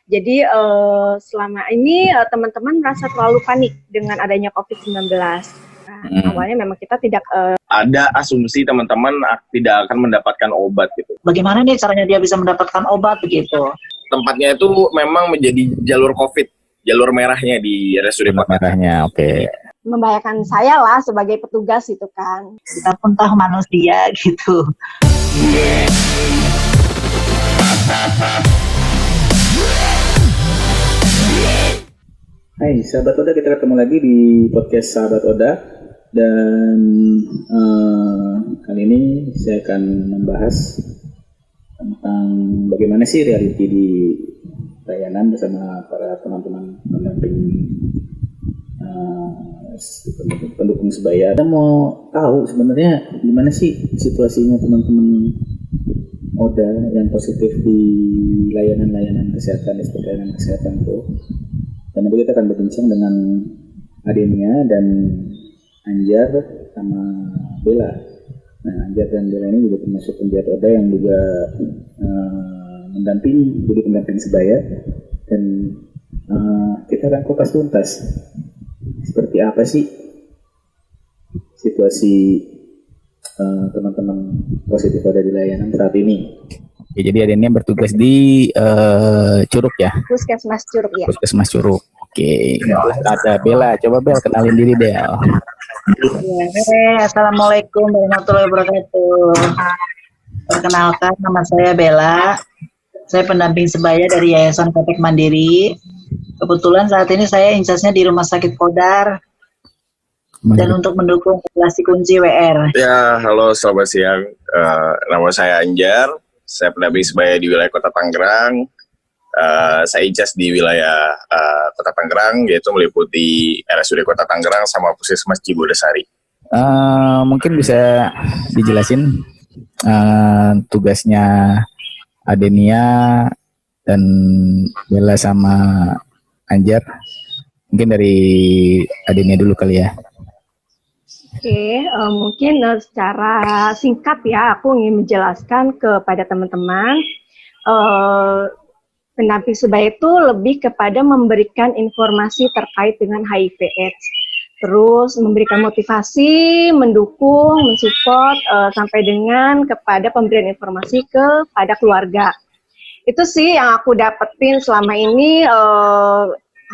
Jadi selama ini teman-teman merasa terlalu panik dengan adanya COVID-19. Awalnya memang kita tidak ada asumsi teman-teman tidak akan mendapatkan obat gitu. Bagaimana nih caranya dia bisa mendapatkan obat begitu? Tempatnya itu memang menjadi jalur COVID, jalur merahnya di RSUD Kota. Merahnya, oke. Membahayakan saya lah sebagai petugas itu kan. Kita pun tahu manusia gitu. Hai sahabat Oda, kita ketemu lagi di podcast Sahabat Oda. Dan kali ini saya akan membahas tentang bagaimana sih reality di layanan bersama para teman-teman pendamping pendukung sebaya. Kita mau tahu sebenarnya gimana sih situasinya teman-teman Oda yang positif di layanan kesehatan, di layanan kesehatan itu. Dan nanti kita akan berbincang dengan Adenia dan Anjar sama Bella. Nah, Anjar dan Bella ini juga termasuk penjahat Oda yang juga jadi pendamping sebaya. Dan kita akan kupas tuntas seperti apa sih situasi teman-teman positif Oda di layanan saat ini. Oke, jadi Adenia bertugas di Curug ya? Puskesmas Curug ya. Puskesmas Curug. Oke, ada Bella. Coba Bella kenalin diri deh. Assalamualaikum warahmatullahi wabarakatuh. Perkenalkan, nama saya Bella. Saya pendamping sebaya dari Yayasan Kotek Mandiri. Kebetulan saat ini saya insasnya di Rumah Sakit Kodar. Dan untuk mendukung populasi kunci WR. Ya, halo selamat siang. Nama saya Anjar. Saya pendamping sebaya di wilayah Kota Tangerang. Saya ijas di wilayah Kota Tangerang, yaitu meliputi RSUD Kota Tangerang sama Puskesmas Cibodasari. Mungkin bisa dijelasin tugasnya Adenia dan Bella sama Anjar. Mungkin dari Adenia dulu kali ya. Oke, mungkin secara singkat ya, aku ingin menjelaskan kepada teman-teman, pendamping sebaya itu lebih kepada memberikan informasi terkait dengan HIV/AIDS, terus memberikan motivasi, mendukung, mensupport, sampai dengan kepada pemberian informasi kepada keluarga. Itu sih yang aku dapetin selama ini,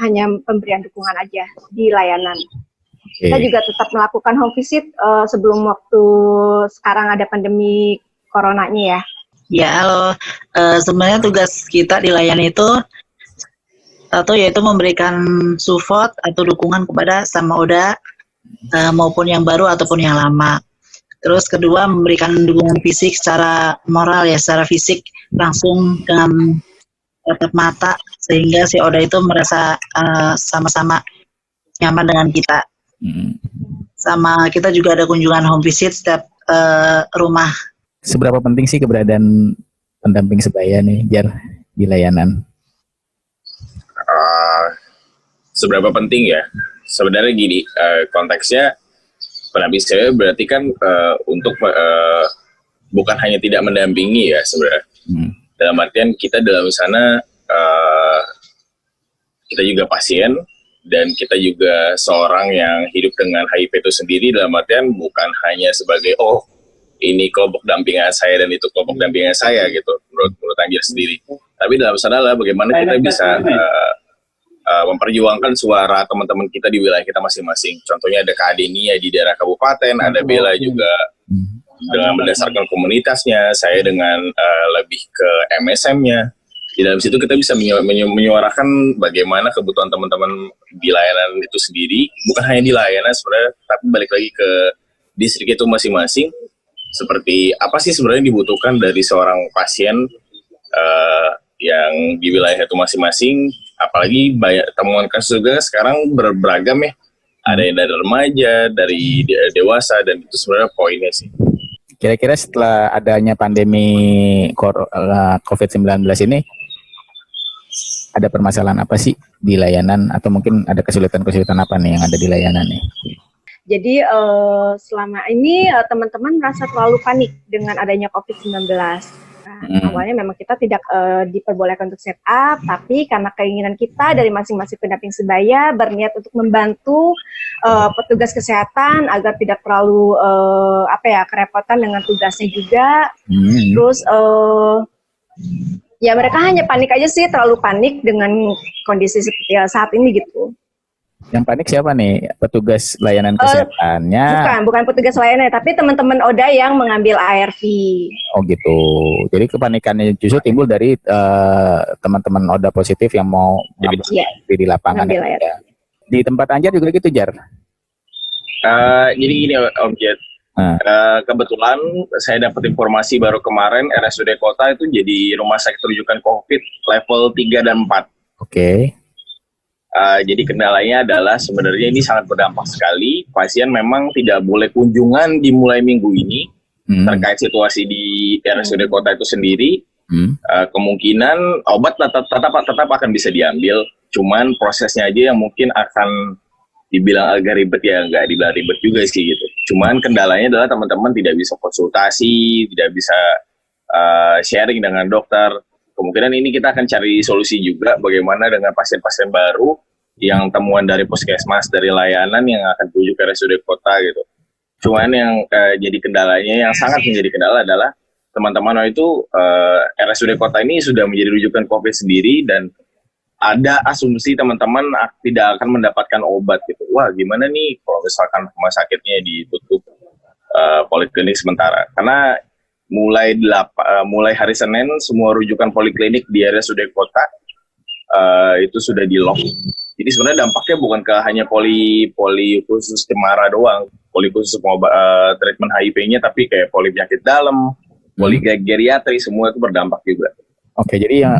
hanya pemberian dukungan aja di layanan. Kita juga tetap melakukan home visit sebelum waktu sekarang ada pandemi coronanya ya. Ya, halo. Sebenarnya tugas kita di layanan itu satu yaitu memberikan support atau dukungan kepada sama Oda maupun yang baru ataupun yang lama. Terus kedua memberikan dukungan fisik secara moral ya, secara fisik langsung dengan tatap mata sehingga si Oda itu merasa sama-sama nyaman dengan kita. Sama kita juga ada kunjungan home visit setiap rumah. Seberapa penting sih keberadaan pendamping sebaya nih, Jar, di layanan? Seberapa penting ya? Sebenarnya gini, konteksnya pendamping sebaya berarti kan untuk bukan hanya tidak mendampingi ya sebenarnya. Dalam artian kita dalam sana kita juga pasien. Dan kita juga seorang yang hidup dengan HIV itu sendiri, dalam artian bukan hanya sebagai ini kelompok dampingan saya dan itu kelompok dampingan saya gitu menurut Anjar sendiri. Tapi dalam sana lah bagaimana kita bisa memperjuangkan suara teman-teman kita di wilayah kita masing-masing. Contohnya ada Kak Adenia di daerah kabupaten, ada Bella juga dengan berdasarkan komunitasnya, saya dengan lebih ke MSM-nya. Di dalam situ kita bisa menyuarakan bagaimana kebutuhan teman-teman di layanan itu sendiri, bukan hanya di layanan sebenarnya, tapi balik lagi ke distrik itu masing-masing. Seperti apa sih sebenarnya dibutuhkan dari seorang pasien yang di wilayah itu masing-masing, apalagi banyak temuan kasus juga sekarang beragam ya, ada yang dari remaja, dari dewasa, dan itu sebenarnya poinnya sih. Kira-kira setelah adanya pandemi COVID-19 ini, ada permasalahan apa sih di layanan atau mungkin ada kesulitan-kesulitan apa nih yang ada di layanan nih? Jadi selama ini teman-teman merasa terlalu panik dengan adanya COVID-19. Awalnya memang kita tidak diperbolehkan untuk set up, tapi karena keinginan kita dari masing-masing pendamping sebaya berniat untuk membantu petugas kesehatan agar tidak terlalu kerepotan dengan tugasnya juga. Terus ya mereka hanya panik aja sih, terlalu panik dengan kondisi seperti saat ini gitu. Yang panik siapa nih? Petugas layanan kesehatannya? Bukan petugas layanan, tapi teman-teman ODA yang mengambil ARV. Oh gitu. Jadi kepanikannya justru timbul dari teman-teman ODA positif yang mau ngambil di lapangan. Ya. Di tempat Anjar juga gitu, Jar? Jadi gini Om Jet. Kebetulan saya dapat informasi baru kemarin RSUD Kota itu jadi rumah sakit rujukan COVID level 3 dan 4. Oke. Jadi kendalanya adalah sebenarnya ini sangat berdampak sekali. Pasien memang tidak boleh kunjungan dimulai minggu ini terkait situasi di RSUD Kota itu sendiri. Kemungkinan obat tetap akan bisa diambil, cuman prosesnya aja yang mungkin akan dibilang agak ribet, ya nggak dibilang ribet juga sih gitu. Cuman kendalanya adalah teman-teman tidak bisa konsultasi, tidak bisa sharing dengan dokter. Kemungkinan ini kita akan cari solusi juga bagaimana dengan pasien-pasien baru yang temuan dari puskesmas, dari layanan yang akan menuju ke RSUD Kota gitu. Cuman yang jadi kendalanya, yang sangat menjadi kendala adalah teman-teman itu RSUD Kota ini sudah menjadi rujukan COVID sendiri dan ada asumsi teman-teman tidak akan mendapatkan obat gitu. Wah, gimana nih kalau misalkan rumah sakitnya ditutup poliklinik sementara? Karena mulai hari Senin semua rujukan poliklinik di RSUD Kota itu sudah di-lock. Jadi sebenarnya dampaknya bukan ke hanya poli khusus cemara doang, poli khusus treatment HIV-nya, tapi kayak poli penyakit dalam, poli geriatri, semua itu berdampak juga. Oke, jadi yang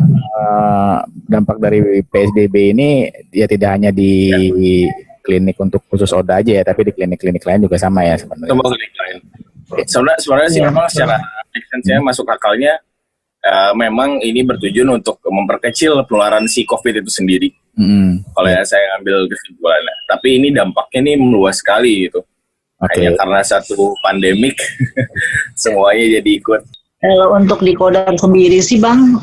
dampak dari PSBB ini ya tidak hanya di klinik untuk khusus ODA aja ya, tapi di klinik-klinik lain juga sama ya sebenarnya. Semua klinik lain. Sebenarnya sih memang secara saya masuk akalnya memang ini bertujuan untuk memperkecil penularan si COVID itu sendiri. Kalau ya saya ambil kesimpulannya. Tapi ini dampaknya ini meluas sekali gitu. Hanya karena satu pandemik semuanya jadi ikut. Kalau untuk di Kodar sendiri sih Bang,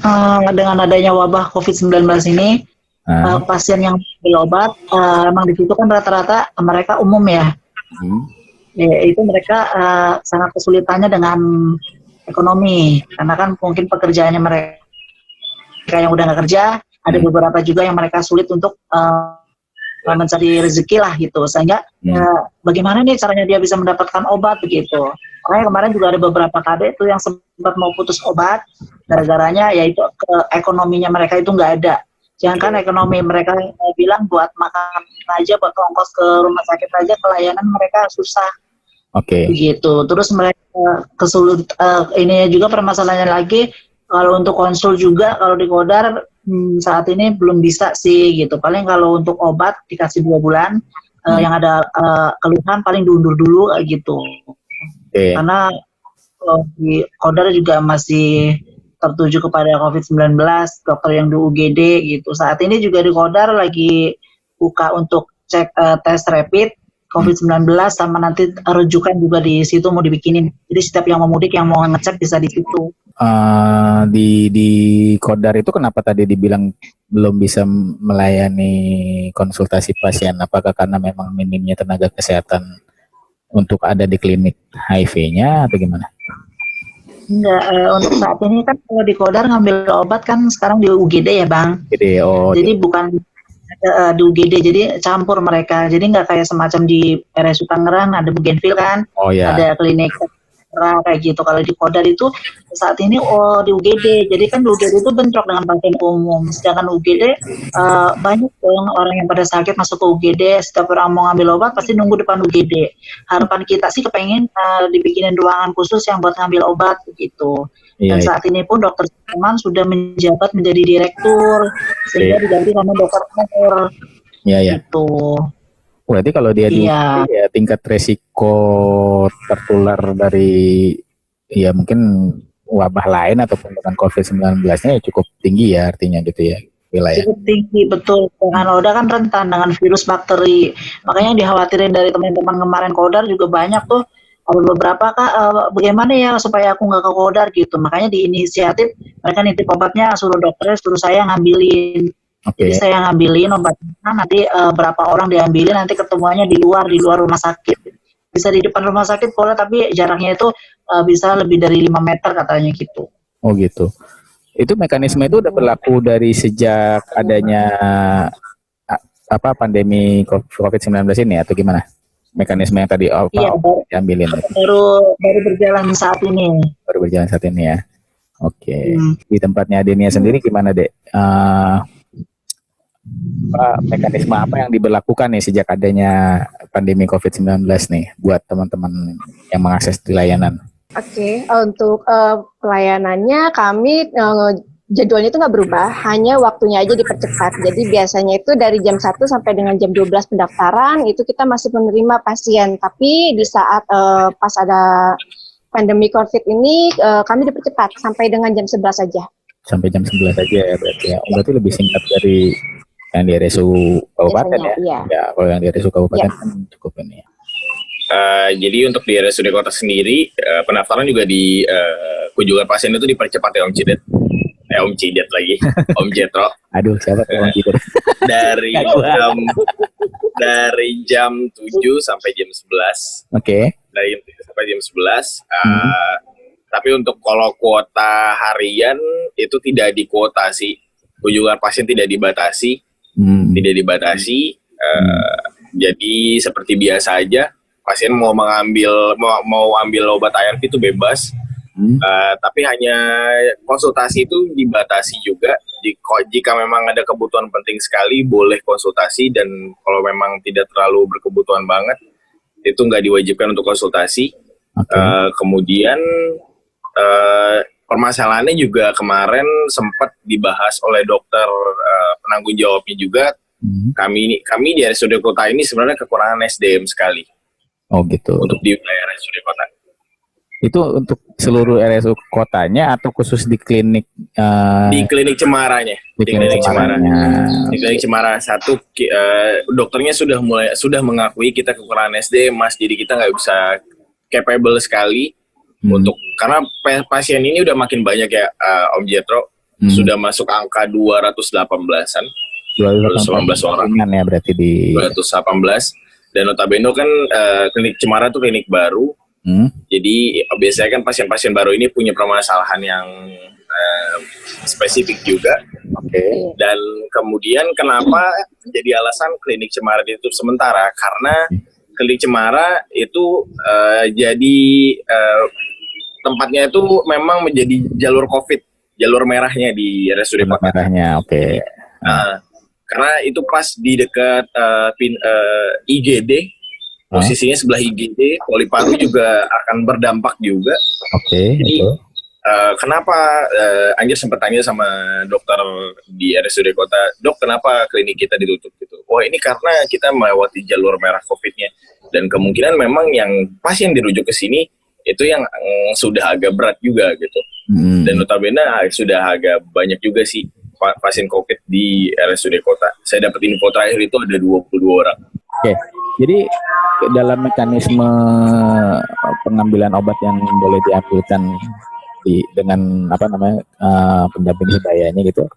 dengan adanya wabah COVID-19 ini, pasien yang ambil obat, emang di situ kan rata-rata mereka umum ya. Ya, itu mereka sangat kesulitannya dengan ekonomi, karena kan mungkin pekerjaannya mereka yang udah nggak kerja, ada beberapa juga yang mereka sulit untuk mencari rezeki lah gitu, sehingga bagaimana nih caranya dia bisa mendapatkan obat begitu. Makanya kemarin juga ada beberapa KD itu yang sempat mau putus obat, gara-garanya yaitu ekonominya mereka itu nggak ada. Jangan ekonomi mereka bilang buat makan aja, buat ongkos ke rumah sakit aja, pelayanan mereka susah. Begitu. Terus mereka kesulit. Ini juga permasalahannya lagi, kalau untuk konsul juga, kalau di Kodar saat ini belum bisa sih gitu. Paling kalau untuk obat dikasih 2 bulan, yang ada keluhan paling diundur dulu gitu. Karena di Kodar juga masih tertuju kepada COVID-19, dokter yang di UGD gitu. Saat ini juga di Kodar lagi buka untuk cek tes rapid COVID-19 sama nanti rujukan juga di situ mau dibikinin. Jadi setiap yang mau mudik yang mau ngecek bisa di situ. Di Kodar itu kenapa tadi dibilang belum bisa melayani konsultasi pasien? Apakah karena memang minimnya tenaga kesehatan untuk ada di klinik HIV-nya atau gimana? Enggak, untuk saat ini kan kalau di Kodar ngambil obat kan sekarang di UGD ya Bang. Jadi bukan di UGD, jadi campur mereka. Jadi nggak kayak semacam di RSU Tangerang ada Bugenvil kan, ada klinik kayak gitu. Kalau di Kodar itu saat ini di UGD. Jadi kan di UGD itu bentrok dengan pasien umum. Sedangkan UGD banyak orang yang pada sakit masuk ke UGD. Setiap orang mau ngambil obat pasti nunggu depan UGD. Harapan kita sih kepengen dibikinin ruangan khusus yang buat ngambil obat begitu. Dan saat ini pun Dokter Sulaiman sudah menjabat menjadi direktur, sehingga diganti sama Dokter Nur. Gitu. Berarti kalau dia ya tingkat resiko tertular dari ya mungkin wabah lain ataupun dengan COVID-19-nya ya cukup tinggi ya artinya gitu ya wilayah. Cukup tinggi, betul. Dengan Oda kan rentan dengan virus bakteri. Makanya yang dikhawatirin dari teman-teman kemarin Kodar juga banyak tuh ada beberapa Kak, bagaimana ya supaya aku nggak kekodar gitu. Makanya di inisiatif mereka nitip obatnya, suruh dokternya suruh saya ngambilin. Jadi saya ngambilin obatnya, nanti berapa orang diambilin, nanti ketemuannya di luar rumah sakit. Bisa di depan rumah sakit boleh, tapi jaraknya itu bisa lebih dari 5 meter katanya gitu. Oh gitu. Itu mekanisme itu udah berlaku dari sejak adanya pandemi COVID-19 ini atau gimana? Mekanisme yang tadi Iya, diambilin. Baru berjalan saat ini. Baru berjalan saat ini ya. Oke. Di tempatnya Adenia sendiri gimana, Dek? Mekanisme apa yang diberlakukan nih sejak adanya pandemi COVID-19 nih buat teman-teman yang mengakses di layanan? Oke, untuk pelayanannya kami jadwalnya itu nggak berubah, hanya waktunya aja dipercepat. Jadi biasanya itu dari jam 1 sampai dengan jam 12 pendaftaran itu kita masih menerima pasien. Tapi di saat pas ada pandemi COVID ini kami dipercepat sampai dengan jam 11 saja. Sampai jam 11 saja ya berarti ya. Berarti lebih singkat dari yang di RSU Kabupaten ya? Iya. Ya, kalau yang di RSU Kabupaten kan cukup ini ya. Jadi untuk di RSUD Kota sendiri, pendaftaran juga di kunjungan pasien itu dipercepat ya Om Cidet. Om Cidet lagi, Om Jetro. Aduh, siapa tuh Om Cidet? Dari jam 7 sampai jam 11. Oke. Dari jam 7 sampai jam 11. Tapi untuk kalau kuota harian itu tidak dikuotasi. Kunjungan pasien tidak dibatasi. Tidak dibatasi. Jadi seperti biasa aja. Pasien mau ambil obat ARV itu bebas. Tapi hanya konsultasi itu dibatasi juga. Jika memang ada kebutuhan penting sekali boleh konsultasi, dan kalau memang tidak terlalu berkebutuhan banget itu nggak diwajibkan untuk konsultasi. Kemudian permasalahannya juga kemarin sempat dibahas oleh dokter penanggung jawabnya juga. Kami di RSUD Kota ini sebenarnya kekurangan SDM sekali. Oh gitu. Untuk di wilayah RSUD Kota. Itu untuk seluruh RSU kotanya atau khusus di klinik? Di klinik Cemaranya. Di klinik Cemara 1, dokternya sudah mengakui kita kekurangan SDM, Mas. Jadi kita nggak bisa capable sekali untuk, karena pasien ini udah makin banyak ya, Om Jetro. Sudah masuk angka 218-an. 218 orang. Ya berarti di 218. Dan notabene kan klinik Cemara itu klinik baru. Jadi biasanya kan pasien-pasien baru ini punya permasalahan yang spesifik juga. Dan kemudian kenapa jadi alasan klinik Cemara ditutup sementara? Karena klinik Cemara itu jadi tempatnya itu memang menjadi jalur COVID, jalur merahnya di RSUD Kota. Merahnya, karena itu pas di dekat IGD. Posisinya sebelah IGD, Poli Paru juga akan berdampak juga. Jadi kenapa Anjir sempat tanya sama dokter di RSUD Kota, Dok, kenapa klinik kita ditutup gitu? Wah, ini karena kita melewati jalur merah COVID-nya, dan kemungkinan memang yang pasien dirujuk ke sini itu yang sudah agak berat juga gitu. Dan notabene sudah agak banyak juga sih pasien COVID di RSUD Kota. Saya dapat info terakhir itu ada 22 orang. Jadi dalam mekanisme pengambilan obat yang boleh diambilkan dengan pendamping sebayanya gitu,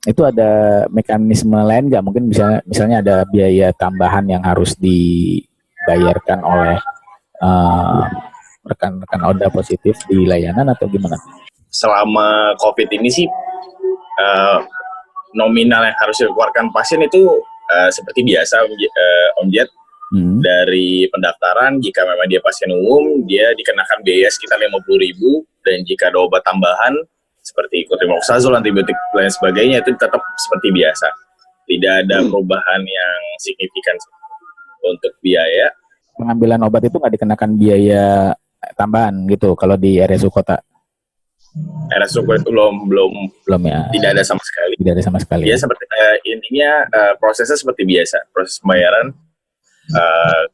itu ada mekanisme lain nggak? Mungkin misalnya ada biaya tambahan yang harus dibayarkan oleh rekan-rekan ODA positif di layanan atau gimana? Selama COVID ini sih nominal yang harus dikeluarkan pasien itu seperti biasa, Om Jet. Dari pendaftaran, jika memang dia pasien umum, dia dikenakan biaya sekitar 50.000, dan jika ada obat tambahan seperti cotrimoxazole, antibiotik dan sebagainya itu tetap seperti biasa. Tidak ada perubahan yang signifikan untuk biaya. Pengambilan obat itu nggak dikenakan biaya tambahan gitu kalau di RSU Kota? RSU Kota itu belum ya. Tidak ada sama sekali. Tidak ada sama sekali. Ya seperti intinya prosesnya seperti biasa, proses pembayaran.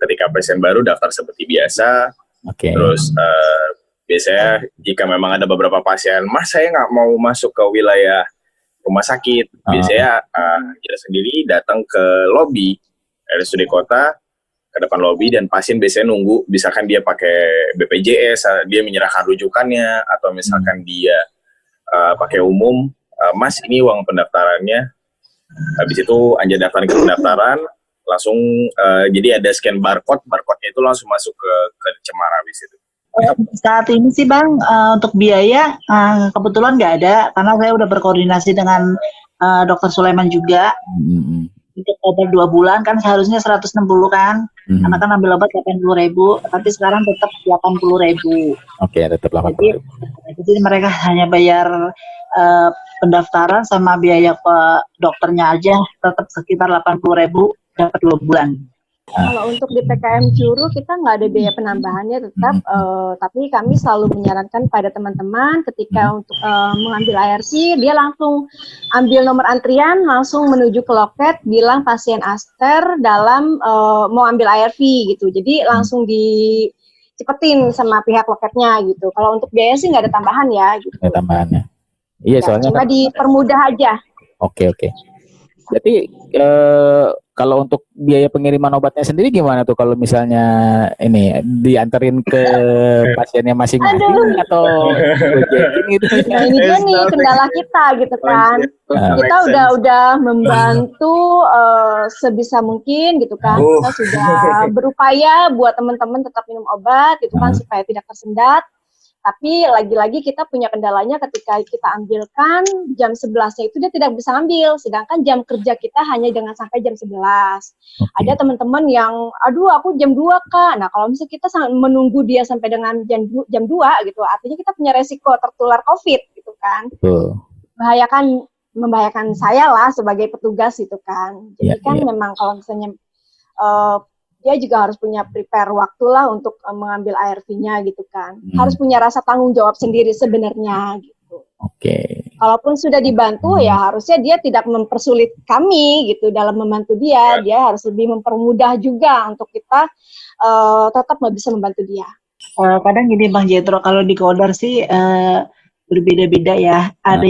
Ketika pasien baru daftar seperti biasa. Terus biasanya jika memang ada beberapa pasien, Mas saya nggak mau masuk ke wilayah rumah sakit, biasanya kita sendiri datang ke lobi RSUD Kota, ke depan lobi dan pasien biasanya nunggu, misalkan dia pakai BPJS, dia menyerahkan rujukannya, atau misalkan dia pakai umum, Mas ini uang pendaftarannya. Habis itu Anja daftarin ke pendaftaran, langsung jadi ada scan barcode-nya itu langsung masuk ke Cemara habis itu. Saat ini sih Bang, untuk biaya kebetulan nggak ada karena saya udah berkoordinasi dengan Dokter Sulaiman juga. Untuk obat 2 bulan kan seharusnya 160 kan, karena kan ambil obat 80.000, tapi sekarang tetap 80.000. Oke, tetap 80.000. Jadi mereka hanya bayar pendaftaran sama biaya ke dokternya aja, tetap sekitar 80.000 dapat 2 bulan. Kalau untuk di PKM Curu kita nggak ada biaya penambahannya tetap, tapi kami selalu menyarankan pada teman-teman ketika untuk mengambil ARV, dia langsung ambil nomor antrian, langsung menuju ke loket, bilang pasien Aster dalam mau ambil ARV gitu. Jadi langsung dicepetin sama pihak loketnya gitu. Kalau untuk biaya sih nggak ada tambahan ya. Gitu. Ada tambahannya. Iya, soalnya cuma kan dipermudah aja. Oke. Jadi kalau untuk biaya pengiriman obatnya sendiri gimana tuh kalau misalnya ini dianterin ke pasiennya masing-masing atau gojekin gitu? Nah ini dia nih kendala kita gitu kan. Kita udah membantu sebisa mungkin gitu kan. Kita sudah berupaya buat teman-teman tetap minum obat gitu kan supaya tidak tersendat. Tapi lagi-lagi kita punya kendalanya ketika kita ambilkan jam 11-nya itu dia tidak bisa ambil, sedangkan jam kerja kita hanya dengan sampai jam 11. Ada teman-teman yang, aduh aku jam 2 Kak. Nah kalau misalnya kita menunggu dia sampai dengan jam 2 gitu, artinya kita punya resiko tertular COVID gitu kan. Membahayakan saya lah sebagai petugas gitu kan. Jadi memang kalau misalnya dia juga harus punya prepare waktu lah untuk mengambil ARV-nya gitu kan. Harus punya rasa tanggung jawab sendiri sebenarnya gitu. Kalaupun sudah dibantu ya harusnya dia tidak mempersulit kami gitu dalam membantu dia. Dia harus lebih mempermudah juga untuk kita tetap bisa membantu dia. Kadang gini Bang Jetro, kalau di Kodar sih berbeda-beda ya. Ada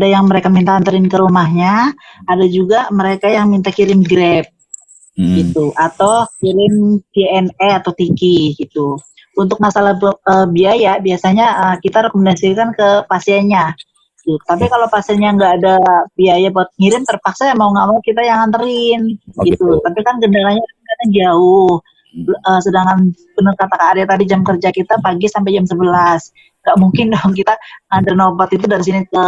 yang mereka minta anterin ke rumahnya, ada juga mereka yang minta kirim Grab. Gitu, atau kirim JNE atau Tiki gitu. Untuk masalah biaya biasanya kita rekomendasikan ke pasiennya gitu. Tapi kalau pasiennya nggak ada biaya buat ngirim, terpaksa ya mau nggak mau kita yang nganterin gitu. Tapi kan kendalanya kadang jauh, sedangkan benar kata Kak Arya tadi jam kerja kita pagi sampai jam 11. Gak mungkin dong kita nganterin obat itu dari sini ke,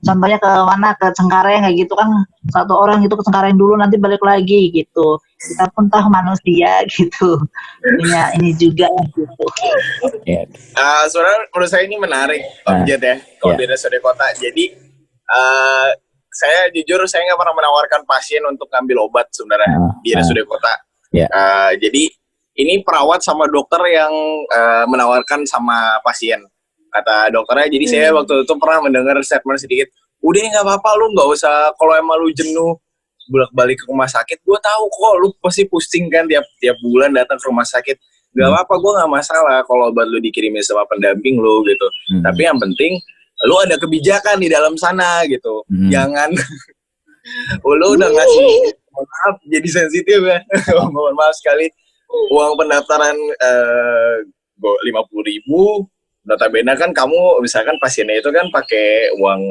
contohnya ke mana, ke Cengkareng kayak gitu kan, satu orang itu ke Cengkareng dulu nanti balik lagi gitu. Kita pun tahu manusia gitu. Ini juga gitu. Sebenarnya menurut saya ini menarik objek ya, kalau di RSUD Kota. Jadi saya jujur saya nggak pernah menawarkan pasien untuk ngambil obat sebenarnya di RSUD Kota. Jadi ini perawat sama dokter yang menawarkan sama pasien. Kata dokternya, jadi saya waktu itu pernah mendengar statement sedikit, udah nggak apa-apa lu nggak usah, kalau emang lu jenuh bolak-balik ke rumah sakit, gue tahu kok lu pasti pusing kan tiap bulan datang ke rumah sakit, nggak apa-apa, gue nggak masalah kalau obat lu dikirimin sama pendamping lu gitu, tapi yang penting lu ada kebijakan di dalam sana gitu, jangan lu udah ngasih, maaf jadi sensitif ya, mohon maaf sekali, uang pendaftaran 50.000. Notabene kan kamu misalkan pasiennya itu kan pakai uang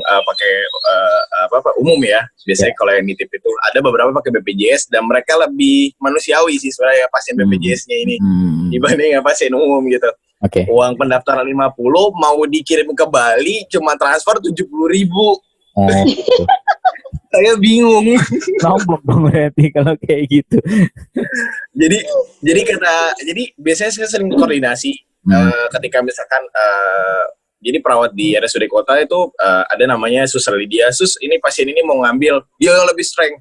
umum ya. Biasanya kalau yang nitip itu ada beberapa pakai BPJS dan mereka lebih manusiawi sih sebenarnya pasien BPJS-nya ini dibanding pasien umum gitu. Uang pendaftaran 50 mau dikirim ke Bali cuma transfer 70.000. Saya bingung. Nombok dong berarti kalau kayak gitu. jadi biasanya saya sering koordinasi. Ketika misalkan jadi perawat di RSUD Kota itu ada namanya Suster Lydia, Sus ini pasien ini mau ngambil, dia lebih strength,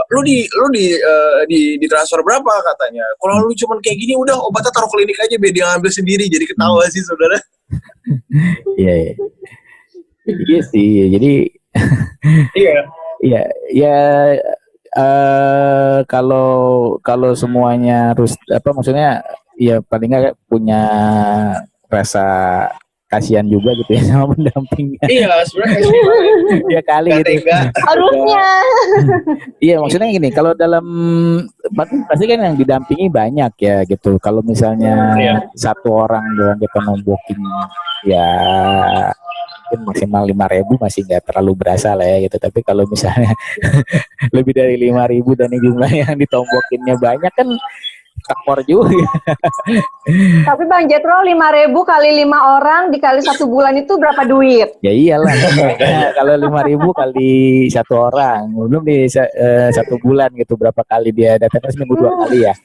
lu di transfer berapa katanya, kalau lu cuman kayak gini udah obatnya taruh klinik aja biar dia ngambil sendiri, jadi ketawa sih saudara. Iya sih, jadi kalau semuanya harus maksudnya ya paling nggak punya rasa kasihan juga gitu ya sama pendampingnya. Iya, sebenarnya kasihan banget. Ya kali Nggak gitu. tega. Harusnya. Iya, maksudnya gini, kalau dalam pasti kan yang didampingi banyak ya gitu. Kalau misalnya Iya. satu orang doang kita mau booking ya mungkin maksimal 5.000 masih nggak terlalu berasa lah ya gitu. Tapi kalau misalnya lebih dari 5.000 dan jumlah yang ditombokinnya banyak kan tekor juga. Tapi Bang Jetro 5.000 kali 5 orang dikali 1 bulan itu berapa duit? Ya iyalah, kalau 5.000 kali satu orang, belum di 1 bulan gitu berapa kali dia datang, seminggu 2 kali ya.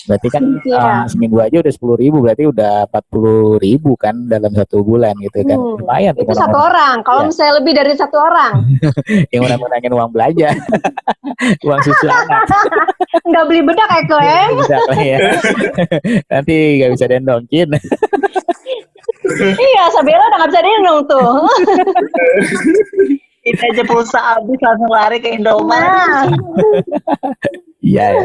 Berarti kan Iya. seminggu aja udah 10.000, berarti udah 40.000 kan dalam 1 bulan gitu kan. Lumayan tuh Itu satu orang-orang orang. Kalau Iya. misalnya lebih dari 1 orang, yang menangin uang belanja, uang susu anak. nggak beli bedak ya Klem? Bisa lah ya. Nanti nggak bisa dendongkin. Iya, Sabella udah nggak bisa dendong tuh. Kita aja pulsa habis langsung lari ke Indomaret. Nah, Iya. Ya.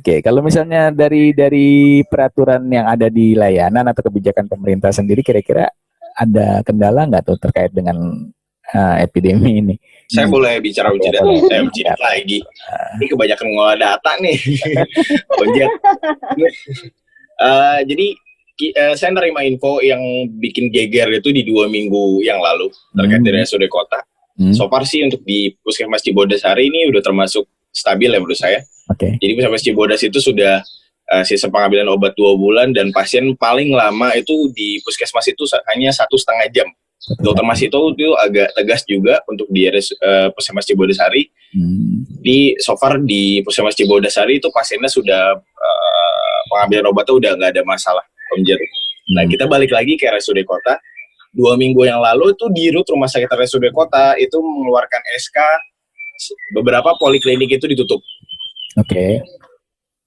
Oke, kalau misalnya dari peraturan yang ada di layanan atau kebijakan pemerintah sendiri, kira-kira ada kendala nggak tuh terkait dengan epidemi ini? Saya boleh bicara Boleh. saya bicara lagi. Ini kebanyakan ngolah data nih. Ojek. Jadi saya nerima info yang bikin geger itu di 2 minggu yang lalu terkait dari RSUD Kota. So far sih untuk di Puskesmas Cibodasari ini udah termasuk stabil ya menurut saya. Oke. Jadi Puskesmas Cibodas itu sudah sistem pengambilan obat 2 bulan dan pasien paling lama itu di Puskesmas itu hanya 1,5 jam. Dokter Mas itu agak tegas juga untuk di Puskesmas Cibodasari. Di so far di Puskesmas Cibodasari itu pasiennya sudah pengambilan obatnya udah nggak ada masalah, Om Jet. Nah kita balik lagi ke RSUD Kota. 2 minggu yang lalu itu di RUT Rumah Sakit RSUD Kota itu mengeluarkan SK beberapa poliklinik itu ditutup. Oke.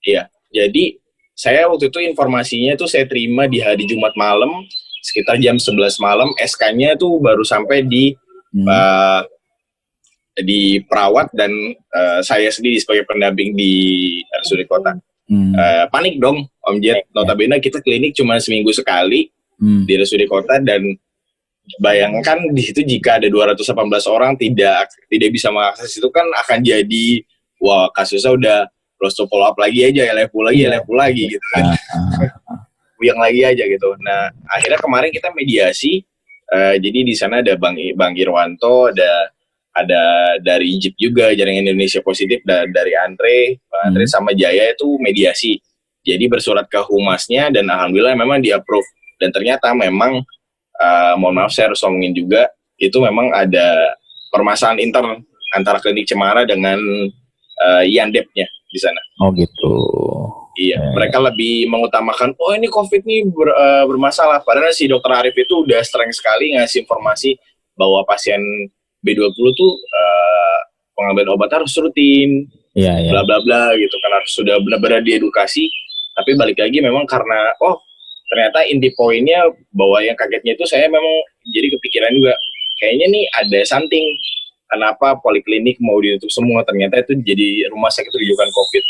Iya. Jadi saya waktu itu informasinya itu saya terima di hari Jumat malam sekitar jam 11 malam, SK-nya tuh baru sampai di perawat dan saya sendiri sebagai pendamping di RSUD Kota. Panik dong Om Jet. Notabene kita klinik cuma seminggu sekali di RSUD Kota dan bayangkan di situ jika ada 218 orang tidak bisa mengakses itu kan akan jadi wah kasusnya udah close to follow up lagi aja, LFU lagi gitu kan. Yang lagi aja gitu. Nah, akhirnya kemarin kita mediasi. Jadi di sana ada Bang Irwanto, ada dari JIP juga, Jaringan Indonesia Positif, dari Andre sama Jaya itu mediasi. Jadi bersurat ke humasnya dan alhamdulillah memang di-approve. Dan ternyata memang mohon maaf saya harus ngomongin juga itu memang ada permasalahan intern antara klinik Cemara dengan Yandep-nya di sana. Oh gitu. Iya, mereka lebih mengutamakan oh ini COVID nih bermasalah. Padahal si Dokter Arif itu udah sering sekali ngasih informasi bahwa pasien B20 tuh pengambilan obat harus rutin, bla bla bla gitu kan, harus sudah benar-benar diedukasi. Tapi balik lagi memang karena ternyata inti poinnya bahwa yang kagetnya itu saya memang jadi kepikiran juga kayaknya nih ada something kenapa poliklinik mau ditutup semua, ternyata itu jadi rumah sakit rujukan COVID.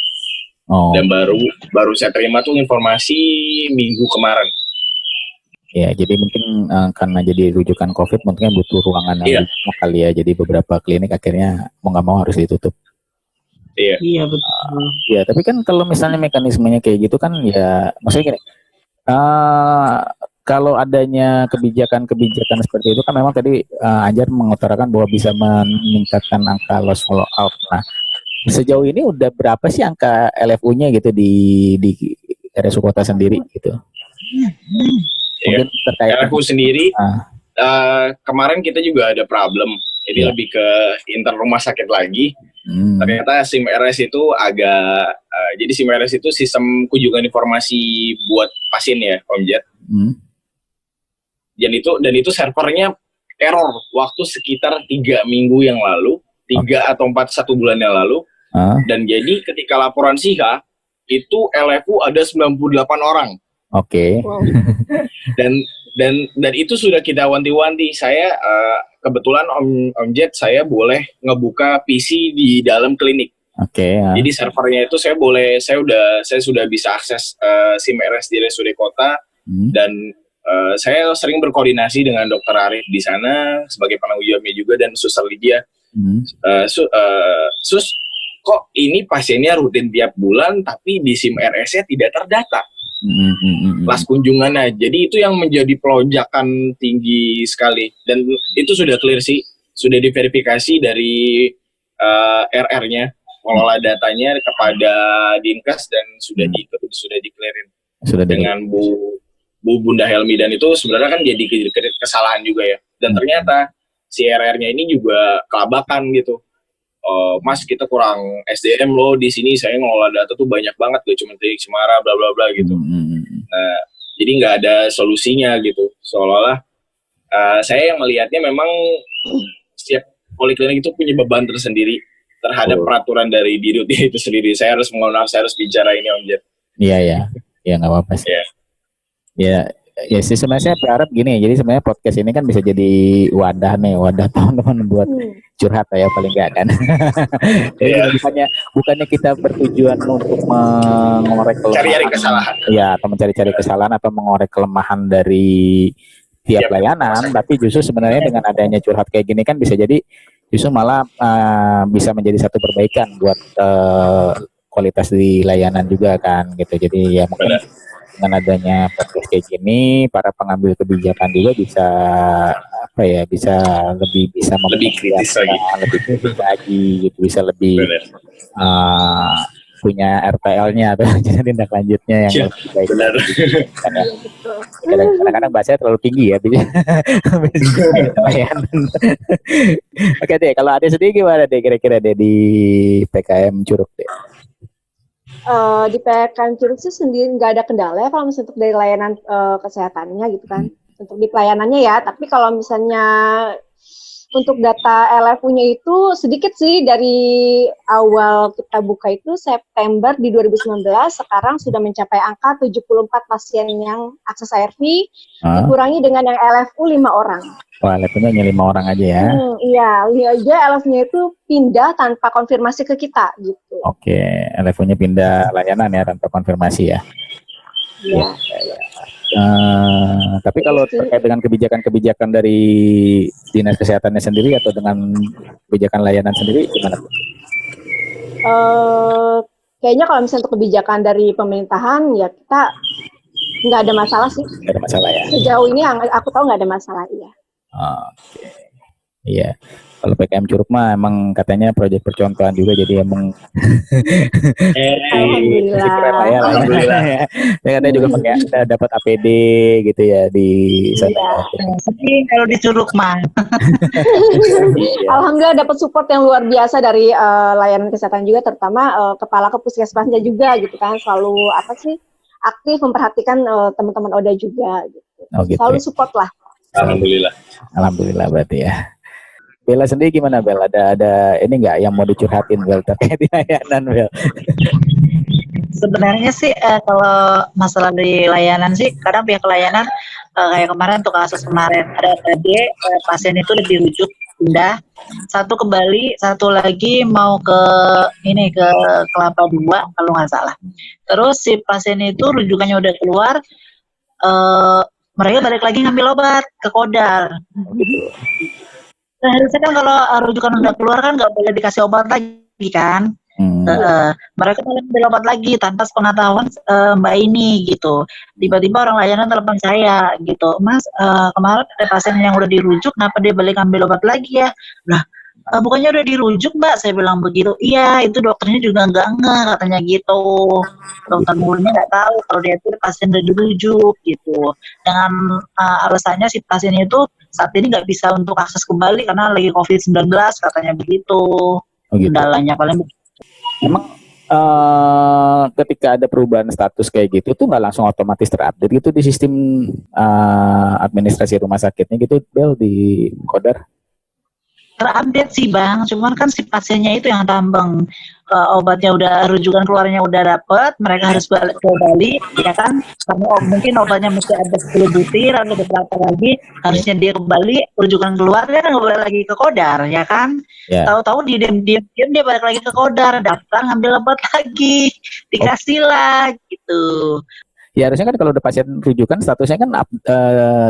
Dan baru saya terima tuh informasi minggu kemarin. Ya, jadi mungkin karena jadi rujukan COVID mungkin butuh ruangan yang lebih kali ya, jadi beberapa klinik akhirnya mau nggak mau harus ditutup. Iya betul. Ya, tapi kan kalau misalnya mekanismenya kayak gitu kan ya, maksudnya gini, kalau adanya kebijakan seperti itu kan memang tadi Anjar mengutarakan bahwa bisa meningkatkan angka loss follow up. Nah, sejauh ini udah berapa sih angka LFU-nya gitu di RSU Kota sendiri gitu? Mungkin terkait LFU sendiri kemarin kita juga ada problem. Jadi lebih ke inter rumah sakit lagi. Ternyata SIM RS itu jadi SIM RS itu sistem kunjungan informasi buat pasien ya, Om Jet. Dan itu servernya error waktu sekitar 3 minggu yang lalu, 3 atau 4 1 bulan yang lalu. Dan jadi ketika laporan SIHA itu LFU ada 98 orang. Oke. Dan itu sudah kita wanti-wanti. Saya kebetulan Om Jet saya boleh ngebuka PC di dalam klinik. Oke. Jadi servernya itu saya sudah bisa akses SIM RS di RSUD Kota dan saya sering berkoordinasi dengan Dokter Arif di sana sebagai penanggung jawabnya juga dan Suster Lydia. Sus, kok ini pasiennya rutin tiap bulan tapi di SIM RS-nya tidak terdata kelas kunjungannya. Jadi itu yang menjadi pelonjakan tinggi sekali dan itu sudah clear sih, sudah diverifikasi dari RR-nya, pengelola datanya kepada Dinkes dan sudah di-clearin dengan Bu Bunda Helmi, dan itu sebenarnya kan jadi kesalahan juga ya. Dan ternyata si RR-nya ini juga kelabakan gitu. Mas, kita kurang SDM loh di sini, saya ngelola data tuh banyak banget, gak cuma Titik Cemara bla bla bla gitu. Nah, jadi nggak ada solusinya gitu. Seolah-olah saya yang melihatnya memang setiap poliklinik itu punya beban tersendiri terhadap peraturan dari Dirutnya itu sendiri. Saya harus bicara ini Om Jet. Iya, nggak apa-apa sih. Ya sih, sebenarnya saya berharap gini, jadi sebenarnya podcast ini kan bisa jadi wadah teman-teman buat curhat ya, paling enggak kan. Jadi bukannya kita bertujuan untuk mengorek cari kesalahan. Ya, atau mencari-cari kesalahan atau mengorek kelemahan dari tiap layanan, tapi justru sebenarnya dengan adanya curhat kayak gini kan bisa jadi justru malah bisa menjadi satu perbaikan buat kualitas di layanan juga kan gitu. Jadi ya mungkin dengan adanya podcast kayak gini, para pengambil kebijakan juga bisa lebih kritis lagi gitu, bisa lebih punya RTL-nya atau tindak lanjutnya yang lebih baik. Benar. Kadang-kadang bahasanya terlalu tinggi ya. Oke deh, kalau ada sedih gimana deh kira-kira deh di PKM Curug deh? Di PKM Curug sih sendiri nggak ada kendala ya kalau misalnya untuk dari layanan kesehatannya gitu kan, untuk di pelayanannya ya. Tapi kalau misalnya untuk data LFU-nya itu sedikit sih, dari awal kita buka itu September di 2019, sekarang sudah mencapai angka 74 pasien yang akses ARV, dikurangi dengan yang LFU 5 orang. Wah, LFU-nya hanya 5 orang aja ya? Iya, aja LFU-nya itu pindah tanpa konfirmasi ke kita gitu. Oke, LFU-nya pindah layanan ya tanpa konfirmasi ya? Iya. Tapi kalau terkait dengan kebijakan-kebijakan dari Dinas Kesehatannya sendiri atau dengan kebijakan layanan sendiri gimana? Kayaknya kalau misalnya untuk kebijakan dari pemerintahan ya kita nggak ada masalah sih. Nggak ada masalah ya? Sejauh ini aku tahu nggak ada masalah, iya. Oke. Iya. Kalau PKM Curug mah emang katanya proyek percontohan juga, jadi emang Alhamdulillah. Ya katanya juga pakai dapat APD gitu ya di sana. Tapi kalau di Curug mah Alhamdulillah dapat support yang luar biasa dari layanan kesehatan juga, terutama kepala puskesmasnya juga gitu kan, selalu aktif memperhatikan teman-teman ODA juga gitu. Gitu. Selalu support lah. Alhamdulillah berarti ya. Bella sendiri gimana Bel? Ada ini nggak yang mau dicurhatin Bel terkait layanan Bel? sebenarnya sih kalau masalah di layanan sih kadang pihak layanan kayak kemarin untuk kasus kemarin ada tadi pasien itu udah dirujuk pindah, satu ke Bali, satu lagi mau ke Kelapa Dua kalau nggak salah. Terus si pasien itu rujukannya udah keluar, mereka balik lagi ngambil obat ke Kodar. Nah, harusnya kan kalau rujukan udah keluar kan nggak boleh dikasih obat lagi kan. Mereka malah ambil obat lagi tanpa sepengetahuan Mbak ini gitu. Tiba-tiba orang layanan telepon saya gitu, Mas, kemarin ada pasien yang udah dirujuk, kenapa dia balik ambil obat lagi ya? Nah, bukannya udah dirujuk Mbak, saya bilang begitu. Iya, itu dokternya juga nggak katanya gitu. Dokter mulanya nggak tahu kalau dia itu pasien udah dirujuk gitu. Dengan alasannya si pasien itu saat ini nggak bisa untuk akses kembali karena lagi COVID-19 katanya begitu. Kendalanya paling begitu. Emang ketika ada perubahan status kayak gitu tuh nggak langsung otomatis terupdate gitu di sistem administrasi rumah sakitnya gitu Bel di Kodar? Terupdate sih Bang, cuman kan si pasiennya itu yang tambang, obatnya udah rujukan keluarnya udah dapet, mereka harus balik ke Bali ya kan, karena mungkin obatnya mesti ada 10 butir atau beberapa lagi, harusnya dia ke Bali, rujukan keluar dia kan nggak boleh lagi ke Kodar ya kan, tahu-tahu diam dia balik lagi ke Kodar, daftar ngambil obat lagi, dikasih lah gitu. Ya harusnya kan kalau udah pasien rujukan statusnya kan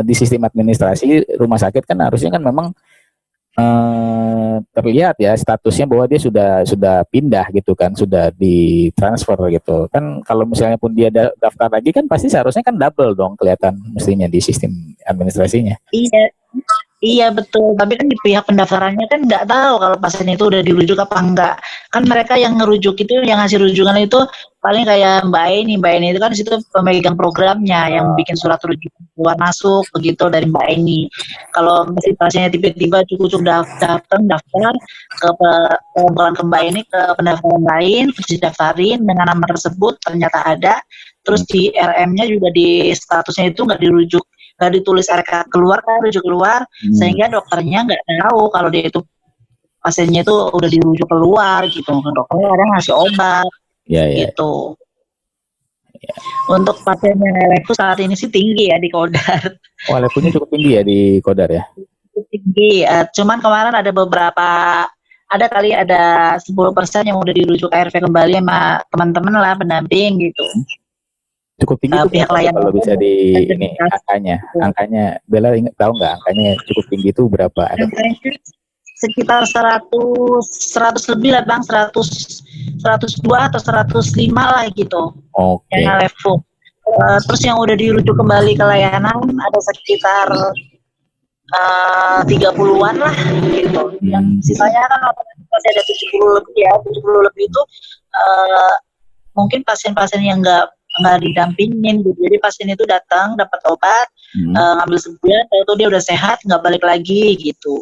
di sistem administrasi rumah sakit kan harusnya kan memang terlihat ya statusnya bahwa dia sudah pindah gitu kan, sudah ditransfer gitu kan. Kalau misalnya pun dia daftar lagi kan pasti seharusnya kan double dong kelihatan mestinya di sistem administrasinya. Iya, iya betul. Tapi kan di pihak pendaftarannya kan nggak tahu kalau pasien itu udah dirujuk apa enggak. Kan mereka yang ngerujuk itu, yang ngasih rujukan itu paling kayak Mbak Eni itu kan di situ pemegang programnya yang bikin surat rujukan keluar masuk begitu dari Mbak Eni. Kalau masih pasiennya tiba-tiba cukup daftar ke Mbak Eni ke pendaftaran lain, terus didaftarin dengan nama tersebut ternyata ada, terus di RM-nya juga di statusnya itu nggak dirujuk, nggak ditulis RK keluar kan, rujuk keluar, sehingga dokternya nggak tahu kalau dia itu pasiennya itu udah dirujuk keluar gitu. Dokternya kadang ngasih obat gitu. Untuk pasien yang LFU saat ini sih tinggi ya di Kodar. Oh, LFU-nya cukup tinggi ya di Kodar ya? Cukup tinggi. Cuman kemarin ada beberapa, ada 10% yang udah dirujuk ARV kembali sama teman-teman lah pendamping gitu. Cukup tinggi itu pihak layan kalau bisa di ini angkanya Bella tahu nggak angkanya cukup tinggi itu berapa? Sekitar 100 lebih lah Bang, 102 atau 105 lah gitu. Oke. Yang LFU. Terus yang udah dirujuk kembali ke layanan ada sekitar 30-an lah gitu. Yang sisanya kan masih ada 70 lebih ya. 70 lebih itu mungkin pasien-pasien yang nggak didampingin gitu. Jadi pasien itu datang dapat obat, ngambil sebulan, itu dia udah sehat, nggak balik lagi gitu.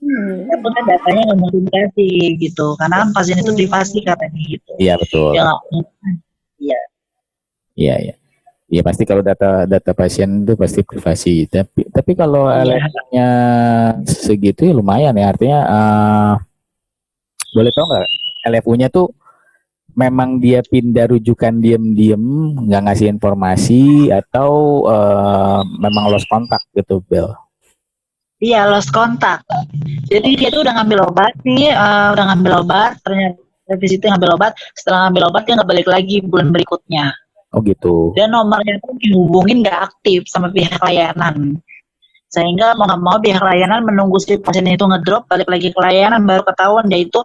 Tapi kan datanya nggak mengkomunikasi gitu, karena kan pasien itu privasi katanya gitu. Iya betul. Iya. Iya. Iya pasti kalau data pasien itu pasti privasi. Tapi kalau LF-nya segitu ya lumayan ya, artinya boleh tahu nggak LFU-nya tuh memang dia pindah rujukan diem-diem, nggak ngasih informasi, atau memang lost kontak gitu, Bel? Iya, lost kontak. Jadi dia tuh udah ngambil obat nih, ternyata habis itu ngambil obat, setelah ngambil obat dia nggak balik lagi bulan berikutnya. Oh gitu. Dan nomornya tuh dihubungin nggak aktif sama pihak layanan. Sehingga mau nggak mau pihak layanan menunggu si pasien itu ngedrop, balik lagi ke layanan, baru ketahuan dia itu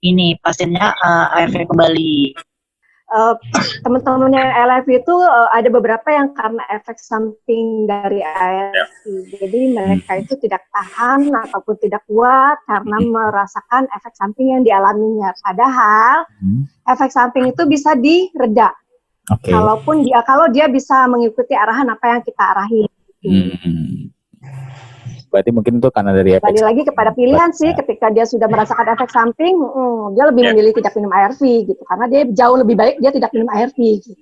ini pasiennya ARV kembali. Teman-teman yang LF itu ada beberapa yang karena efek samping dari ARV. Jadi mereka itu tidak tahan ataupun tidak kuat karena merasakan efek samping yang dialaminya. Padahal efek samping itu bisa direda. Kalau dia bisa mengikuti arahan apa yang kita arahin. Berarti mungkin itu karena dari efek. Balik lagi kepada pilihan sih, ketika dia sudah merasakan efek samping, dia lebih memilih tidak minum ARV gitu, karena dia jauh lebih baik dia tidak minum ARV gitu.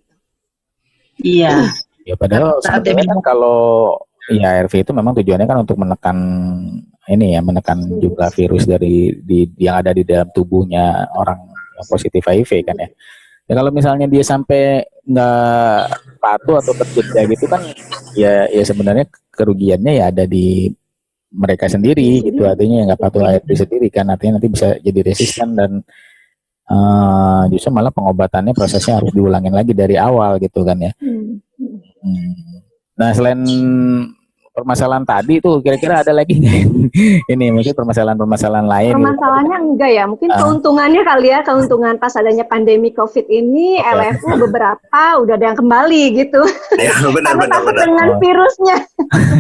Iya. Ya padahal sebenarnya kan kalau ARV itu memang tujuannya kan untuk menekan jumlah virus yang ada di dalam tubuhnya orang yang positif HIV kan ya. Ya kalau misalnya dia sampai nggak patuh atau terjeda gitu kan, ya sebenarnya kerugiannya ya ada di mereka sendiri gitu, artinya nggak patuh ARV sendiri kan, artinya nanti bisa jadi resisten dan justru malah pengobatannya prosesnya harus diulangin lagi dari awal gitu kan ya. Nah selain permasalahan tadi tuh kira-kira ada lagi nggak ini mungkin permasalahan lain? Permasalahannya gitu. Enggak ya, mungkin keuntungannya kali ya, keuntungan pas adanya pandemi COVID ini LFU beberapa udah ada yang kembali gitu. Ya, benar. Dengan virusnya.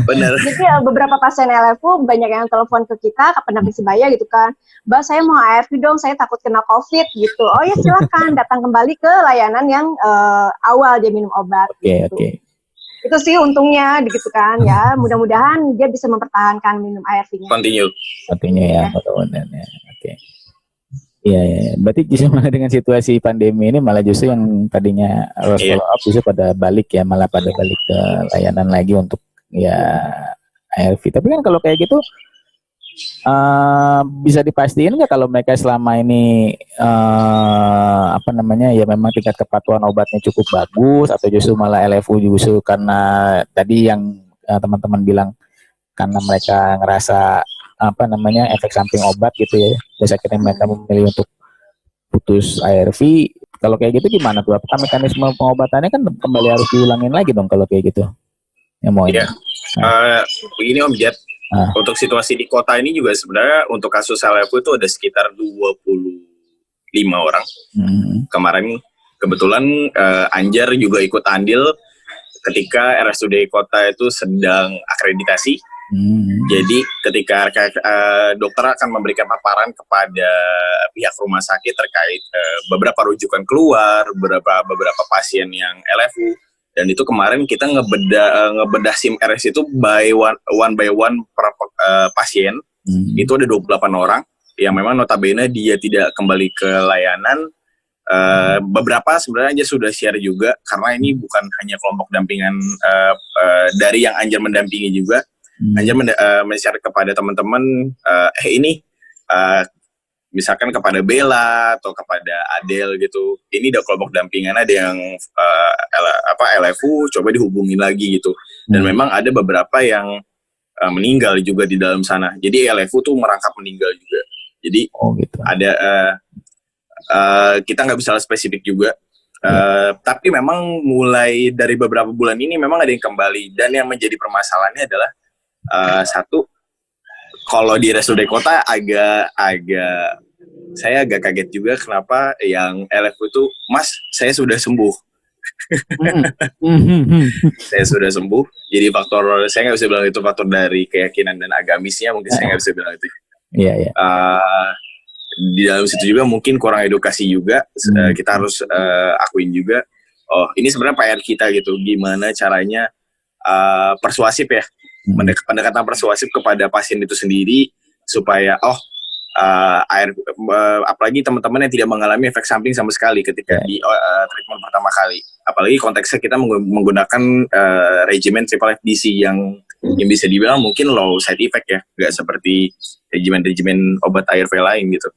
Benar. Jadi beberapa pasien LFU banyak yang telepon ke kita, ke pendamping sebaya gitu kan. Mbak saya mau ARV dong, saya takut kena COVID gitu. Oh ya silakan datang kembali ke layanan yang awal dia minum obat. Oke. Itu sih untungnya gitu kan ya. Mudah-mudahan dia bisa mempertahankan minum ARV-nya. Continue ya, mudah-mudahan ya. Oke. Iya. Berarti justru malah dengan situasi pandemi ini malah justru yang tadinya harus follow up justru pada balik ke layanan lagi untuk ya ARV. Tapi kan kalau kayak gitu bisa dipastikan nggak kalau mereka selama ini ya memang tingkat kepatuhan obatnya cukup bagus, atau justru malah LFU justru karena tadi yang teman-teman bilang karena mereka ngerasa efek samping obat gitu ya, biasanya mereka memilih untuk putus ARV, Kalau kayak gitu gimana tuh? Apakah mekanisme pengobatannya kan kembali harus diulangin lagi dong kalau kayak gitu? Ya mau Iya. Begini Om Jet, untuk situasi di kota ini juga sebenarnya untuk kasus LFU itu ada sekitar 25 orang. Kemarin kebetulan Anjar juga ikut andil ketika RSUD kota itu sedang akreditasi. Jadi ketika dokter akan memberikan paparan kepada pihak rumah sakit terkait beberapa rujukan keluar, beberapa pasien yang LFU, dan itu kemarin kita ngebedah SIM RS itu one by one per pasien. Itu ada 28 orang yang memang notabene dia tidak kembali ke layanan. Beberapa sebenarnya Anjar sudah share juga, karena ini bukan hanya kelompok dampingan dari yang Anjar mendampingi juga. Anjar men-share kepada teman-teman, misalkan kepada Bella atau kepada Adel gitu, ini udah kelompok dampingan, ada yang LFU, coba dihubungin lagi gitu. Dan memang ada beberapa yang meninggal juga di dalam sana. Jadi LFU tuh merangkap meninggal juga. Jadi gitu. Ada kita nggak bisa spesifik juga. Tapi memang mulai dari beberapa bulan ini memang ada yang kembali, dan yang menjadi permasalahannya adalah satu, kalau di RSUD kota saya agak kaget juga kenapa yang LFU itu, Mas, saya sudah sembuh. Saya sudah sembuh. Jadi faktor, saya nggak bisa bilang itu faktor dari keyakinan dan agamisnya, mungkin saya nggak bisa bilang itu. Iya. Di dalam situ juga mungkin kurang edukasi juga. Kita harus akuin juga. Oh, ini sebenarnya PR kita gitu. Gimana caranya persuasif ya, pendekatan persuasif kepada pasien itu sendiri supaya apalagi teman-teman yang tidak mengalami efek samping sama sekali ketika di treatment pertama kali, apalagi konteksnya kita menggunakan regimen triple FDC yang bisa dibilang mungkin low side effect ya, nggak seperti regimen obat ARV lain gitu.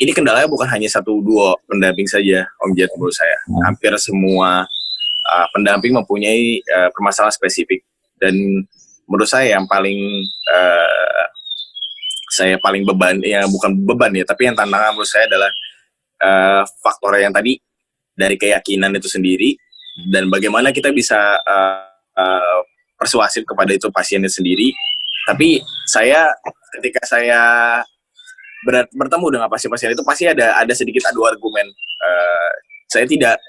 Ini kendalanya bukan hanya 1-2 pendamping saja Om Jet, menurut saya hampir semua pendamping mempunyai permasalahan spesifik. Dan menurut saya yang paling beban, ya bukan beban ya, tapi yang tantangan menurut saya adalah faktor yang tadi dari keyakinan itu sendiri, dan bagaimana kita bisa persuasif kepada itu pasiennya sendiri. Tapi ketika saya bertemu dengan pasien-pasien itu pasti ada sedikit adu argumen. Saya tidak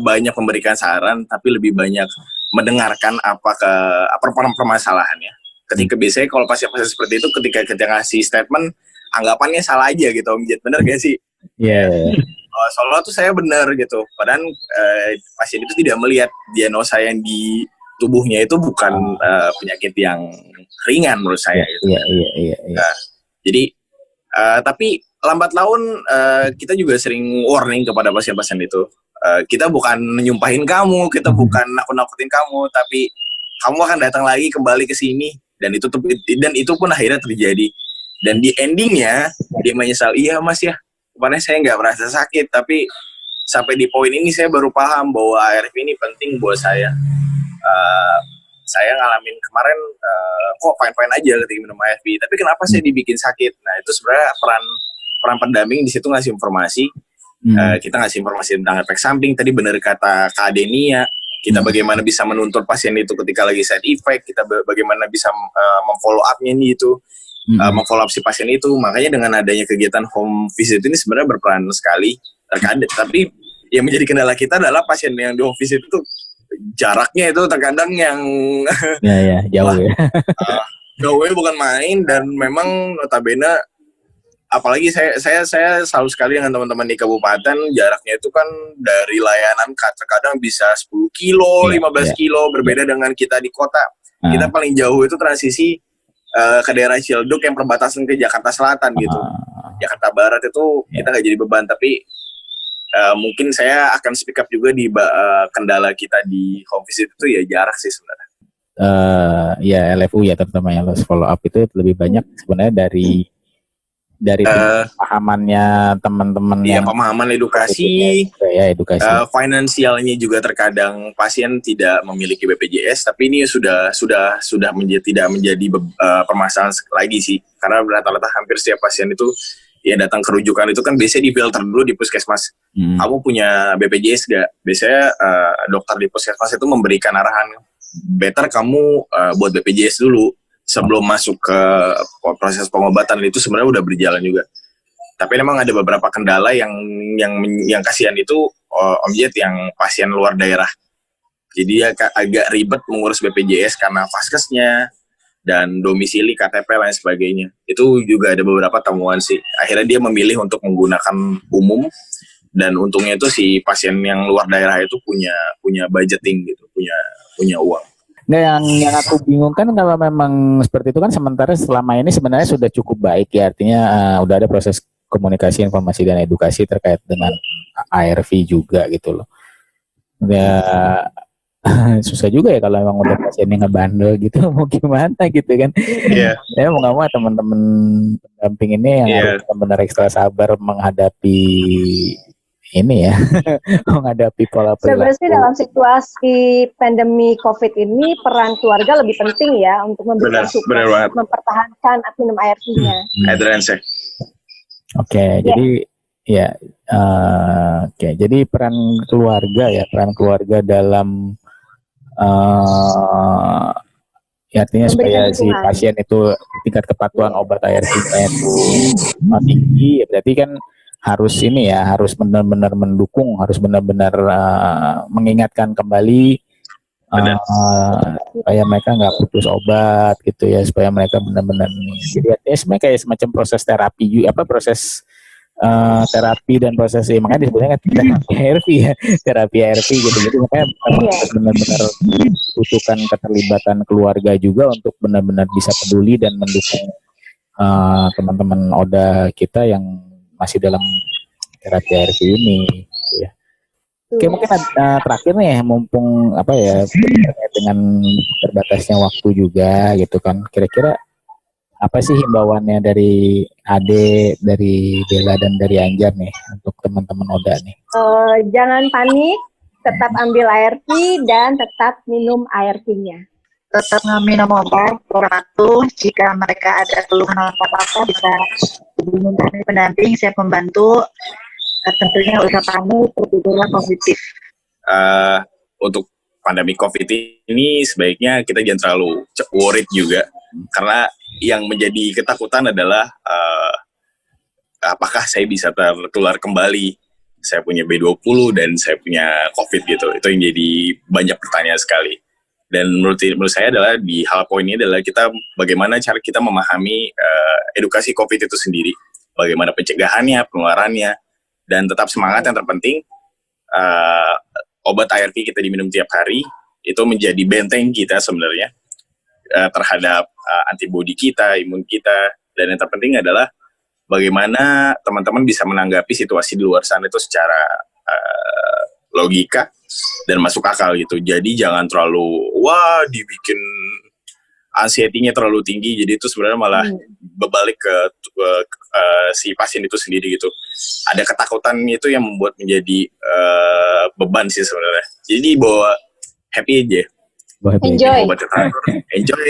banyak memberikan saran, tapi lebih banyak mendengarkan apa permasalahannya. Ketika biasanya kalau pasien-pasien seperti itu, ketika kita ngasih statement, anggapannya salah aja gitu, Om Jet, bener gak sih? Iya. Soalnya tuh saya bener gitu, padahal pasien itu tidak melihat diagnosa yang di tubuhnya itu bukan penyakit yang ringan menurut saya. Gitu. Iya. Nah, jadi tapi lambat laun kita juga sering warning kepada pasien-pasien itu. Kita bukan nyumpahin kamu, kita bukan nakut-nakutin kamu, tapi kamu akan datang lagi kembali ke sini, dan itu pun akhirnya terjadi. Dan di endingnya dia menyesal, iya Mas ya, kemarin saya nggak merasa sakit, tapi sampai di poin ini saya baru paham bahwa ARV ini penting buat saya. Saya ngalamin kemarin kok fine-fine aja ketika minum ARV, tapi kenapa saya dibikin sakit? Nah, itu sebenarnya peran pendamping di situ ngasih informasi. Kita ngasih informasi tentang efek samping. Tadi benar kata Kak Denia, kita bagaimana bisa menuntut pasien itu ketika lagi side effect, kita bagaimana bisa memfollow up-nya itu, memfollow up si pasien itu. Makanya dengan adanya kegiatan home visit ini sebenarnya berperan sekali. Tapi yang menjadi kendala kita adalah pasien yang di home visit itu jaraknya itu terkadang yang jauh ya. Jauhnya bukan main, dan memang notabene apalagi saya selalu sekali dengan teman-teman di kabupaten, jaraknya itu kan dari layanan terkadang bisa 10 kilo, 15 kilo, berbeda dengan kita di kota. Kita paling jauh itu transisi ke daerah Ciledug yang perbatasan ke Jakarta Selatan gitu. Jakarta Barat itu kita nggak jadi beban, tapi mungkin saya akan speak up juga di kendala kita di home visit itu ya jarak sih sebenarnya. Ya LFU ya, terutama yang follow up itu lebih banyak sebenarnya dari pemahamannya teman-teman. Iya, pemahaman, edukasi. Finansialnya juga terkadang pasien tidak memiliki BPJS, tapi ini sudah tidak menjadi permasalahan lagi sih, karena rata-rata hampir setiap pasien itu ya datang ke rujukan itu kan biasanya difilter dulu di puskesmas. Kamu punya BPJS gak? Biasanya dokter di puskesmas itu memberikan arahan, better kamu buat BPJS dulu sebelum masuk ke proses pengobatan. Itu sebenarnya udah berjalan juga. Tapi memang ada beberapa kendala yang kasihan itu Om Jet yang pasien luar daerah. Jadi agak ribet mengurus BPJS karena vaskesnya dan domisili KTP lain sebagainya. Itu juga ada beberapa temuan sih. Akhirnya dia memilih untuk menggunakan umum, dan untungnya itu si pasien yang luar daerah itu punya budgeting gitu, punya uang. Nah, yang aku bingung kan kalau memang seperti itu kan sementara selama ini sebenarnya sudah cukup baik ya, artinya udah ada proses komunikasi, informasi dan edukasi terkait dengan ARV juga gitu loh. Ya susah juga ya kalau memang udah pasiennya ngebandel gitu, mau gimana gitu kan. Iya. Ya mau nggak mau teman-teman pendamping ini yang harus benar-benar ekstra sabar menghadapi ini ya, menghadapi pola perilaku. Sebenarnya dalam situasi pandemi COVID ini peran keluarga lebih penting ya untuk memberikan support, mempertahankan minum ARV-nya. Adherence. Oke, jadi ya, jadi peran keluarga dalam ya artinya supaya si pasien itu tingkat kepatuhan obat ARV-nya itu tinggi, ya berarti kan harus ini ya, harus benar-benar mendukung, harus benar-benar mengingatkan kembali supaya mereka nggak putus obat gitu ya, supaya mereka benar-benar jadi artinya sebenarnya kayak semacam proses terapi juga, proses terapi dan proses makanya disebutnya kan terapi ARV gitu. Jadi makanya benar-benar butuhkan keterlibatan keluarga juga untuk benar-benar bisa peduli dan mendukung teman-teman ODA kita yang masih dalam terapi ARV ini gitu ya. Oke, mungkin terakhir nih mumpung dengan terbatasnya waktu juga gitu kan, kira-kira apa sih himbauannya dari Ade, dari Bella dan dari Anjar nih untuk teman-teman ODA nih? Jangan panik, tetap ambil ARV dan tetap minum ARV-nya. Tetap minum obat waktu. Jika mereka ada keluhan apa-apa bisa hubungi kami pendamping, siap membantu. Tentunya usah panik, berpikirlah positif. Untuk pandemi COVID ini sebaiknya kita jangan terlalu worried juga, karena yang menjadi ketakutan adalah apakah saya bisa tertular kembali, saya punya B20 dan saya punya COVID gitu. Itu yang jadi banyak pertanyaan sekali. Dan menurut saya adalah di hal poin ini adalah kita bagaimana cara kita memahami edukasi COVID itu sendiri, bagaimana pencegahannya, penularannya, dan tetap semangat. Yang terpenting obat ARV kita diminum tiap hari itu menjadi benteng kita sebenarnya terhadap antibodi kita, imun kita, dan yang terpenting adalah bagaimana teman-teman bisa menanggapi situasi di luar sana itu secara logika dan masuk akal gitu. Jadi jangan terlalu dibikin anxiety-nya terlalu tinggi, jadi itu sebenarnya malah berbalik ke si pasien itu sendiri gitu. Ada ketakutan itu yang membuat menjadi beban sih sebenarnya. Jadi bawa happy aja. Enjoy. Enjoy.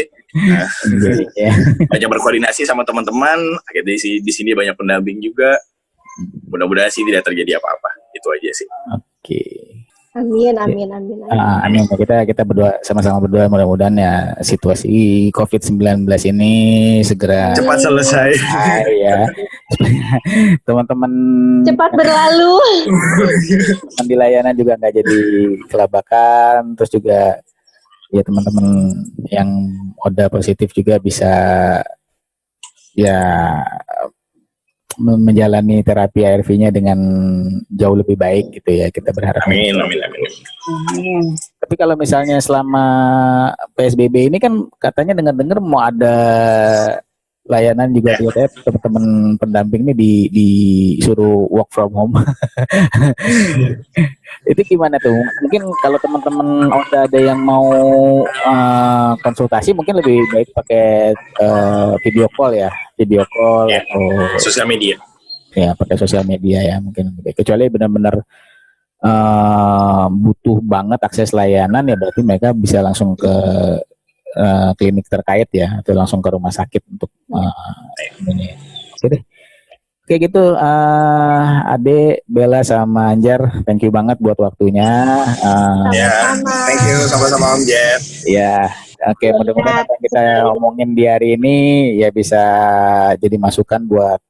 Banyak berkoordinasi sama teman-teman. Di sini banyak pendamping juga. Mudah-mudahan sih tidak terjadi apa-apa. Itu aja sih. Oke. Amin. Amin. Kita berdoa, sama-sama berdoa mudah-mudahan ya situasi COVID-19 ini segera cepat selesai. Ya. Teman-teman cepat berlalu. Di layanan juga nggak jadi kelabakan, terus juga ya teman-teman yang ODA positif juga bisa ya menjalani terapi ARV-nya dengan jauh lebih baik gitu ya, kita berharap. Amin. Tapi kalau misalnya selama PSBB ini kan katanya dengar-dengar mau ada layanan juga ya, teman-teman pendamping ini disuruh work from home. Itu gimana tuh? Mungkin kalau teman-teman ada yang mau konsultasi mungkin lebih baik pakai video call atau sosial media. Ya, pakai sosial media ya mungkin lebih baik. Kecuali benar-benar butuh banget akses layanan ya berarti mereka bisa langsung ke klinik terkait ya, atau langsung ke rumah sakit untuk ini. Oke deh. Kayak gitu, Ade, Bella sama Anjar, thank you banget buat waktunya. Ya, thank you sama-sama Om Jet. Ya, oke, mudah-mudahan apa yang kita omongin di hari ini ya bisa jadi masukan buat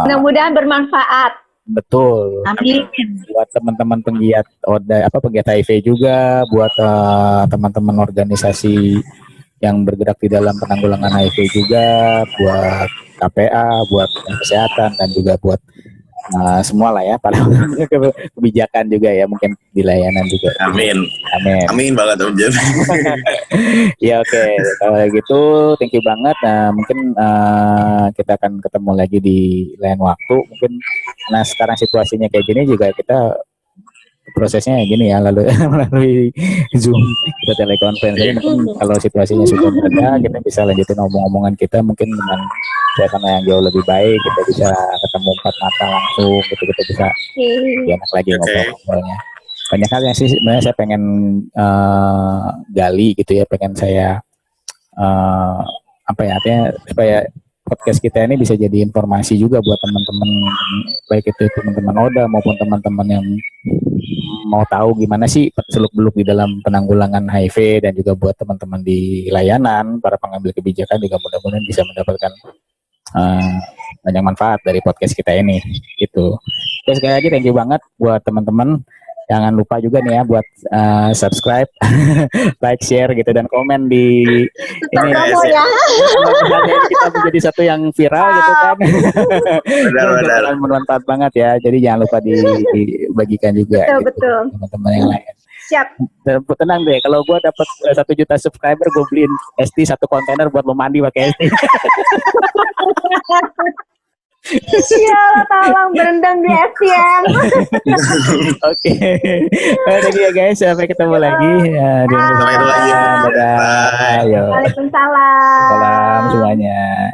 Mudah-mudahan bermanfaat. betul. Amin. Buat teman-teman penggiat penggiat HIV juga, buat teman-teman organisasi yang bergerak di dalam penanggulangan HIV juga, buat KPA, buat kesehatan, dan juga buat semua lah ya, para kebijakan juga ya, mungkin di layanan juga. Amin. Amin. Amin banget Om Jet. Ya oke, kalau gitu thank you banget. Mungkin kita akan ketemu lagi di lain waktu. Mungkin karena sekarang situasinya kayak gini juga kita prosesnya gini ya, lalu melalui Zoom, kita telekonferensi. Mungkin kalau situasinya sudah mereda, kita bisa lanjutin omong-omongan kita mungkin dengan suasana yang jauh lebih baik. Kita bisa ketemu empat mata langsung, gitu, kita bisa lebih enak lagi ngobrol-ngobrolnya. Banyak hal yang sih sebenarnya saya pengen gali gitu ya, pengen saya artinya supaya podcast kita ini bisa jadi informasi juga buat teman-teman, baik itu teman-teman Oda maupun teman-teman yang mau tahu gimana sih seluk-beluk di dalam penanggulangan HIV, dan juga buat teman-teman di layanan, para pengambil kebijakan juga mudah-mudahan bisa mendapatkan banyak manfaat dari podcast kita ini gitu. Terus sekali lagi thank you banget buat teman-teman. Jangan lupa juga nih ya buat subscribe, like, share gitu, dan komen di ini ya. kita menjadi satu yang viral gitu kan. Benar. Bermanfaat banget ya. Jadi jangan lupa dibagikan juga Betul. teman-teman yang lain. Siap. Tenang deh, kalau gue dapat 1 juta subscriber, gue beliin ST 1 kontainer buat lo mandi pakai ST. Sial, tolong berendam di STM. Oke. Thank you ya guys, sampai ketemu lagi. Sampai ketemu lagi. Dadah. Ayo. Waalaikumsalam. Salam semuanya.